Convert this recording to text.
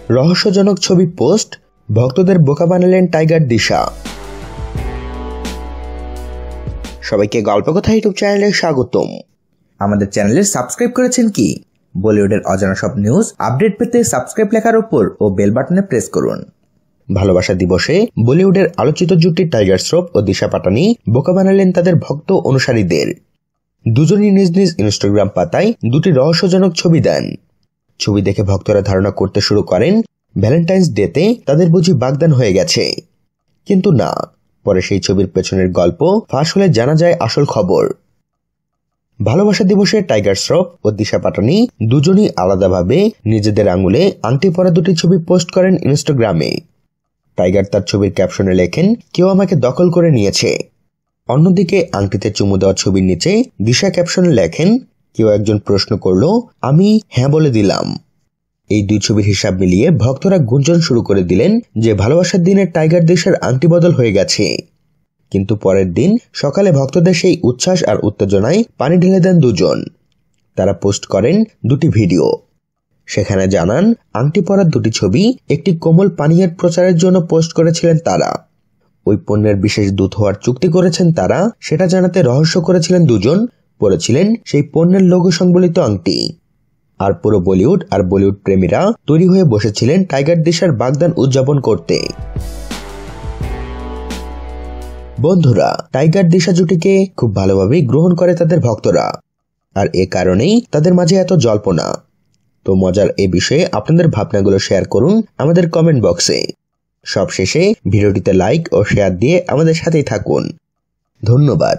রহস্যজনক ছবি পোস্ট, ভক্তদের বোকা বানালেন টাইগার দিশা। সবাইকে গল্পকথা ইউটিউব চ্যানেলে স্বাগতম। আমাদের চ্যানেলে সাবস্ক্রাইব করেছেন কি? বলিউডের অজানা সব নিউজ আপডেট পেতে সাবস্ক্রাইব লেখার উপর ও বেল বাটনে প্রেস করুন। ভালোবাসা দিবসে বলিউডের আলোচিত জুটি টাইগার শ্রফ ও দিশা পাটানি বোকা বানালেন তাদের ভক্ত অনুসারীদের। দুজনই নিজ নিজ ইনস্টাগ্রাম পাতায় দুটি রহস্যজনক ছবি দেন। ছবি দেখে ভক্তরা ধারণা করতে শুরু করেন ভ্যালেন্টাইন্স ডেতে তাদের বুঝি বাগদান হয়ে গেছে, কিন্তু না। পরে সেই ছবির পেছনের গল্প ফাঁস হলে জানা যায় আসল খবর। ভালোবাসা দিবসে টাইগার শ্রফ ও দিশা পাটানি দুজনই আলাদাভাবে নিজেদের আঙুলে আংটি পরা দুটি ছবি পোস্ট করেন ইনস্টাগ্রামে। টাইগার তার ছবির ক্যাপশনে লেখেন, কেউ আমাকে দখল করে নিয়েছে। অন্যদিকে আংটিতে চুমু দেওয়া ছবির নিচে দিশা ক্যাপশনে লেখেন, কেউ একজন প্রশ্ন করলো, আমি হ্যাঁ বলে দিলাম। এই দুই ছবির হিসাব মিলিয়ে ভক্তরা গুঞ্জন শুরু করে দিলেন যে ভালোবাসার দিনে টাইগার দিশার আংটি বদল হয়ে গেছে। কিন্তু পরের দিন সকালে ভক্তদের সেই উচ্ছ্বাস আর উত্তেজনায় পানি ঢেলে দেন দুজন। তারা পোস্ট করেন দুটি ভিডিও। সেখানে জানান, আংটি পরার দুটি ছবি একটি কোমল পানীয়ের প্রচারের জন্য পোস্ট করেছিলেন তারা। ওই পণ্যের বিশেষ দূত হওয়ার চুক্তি করেছেন তারা, সেটা জানাতে রহস্য করেছিলেন দুজন, পরেছিলেন সেই পণ্যের লোগো সংবলিত আংটি। আর পুরো বলিউড আর বলিউড প্রেমীরা তৈরি হয়ে বসেছিলেন টাইগার দিশার বাগদান উদযাপন করতে। বন্ধুরা, টাইগার দিশা জুটিকে খুব ভালোভাবেই গ্রহণ করে তাদের ভক্তরা, আর এ কারণেই তাদের মাঝে এত জল্পনা। তো মজার এ বিষয়ে আপনাদের ভাবনাগুলো শেয়ার করুন আমাদের কমেন্ট বক্সে। সবশেষে ভিডিওটিতে লাইক ও শেয়ার দিয়ে আমাদের সাথেই থাকুন। ধন্যবাদ।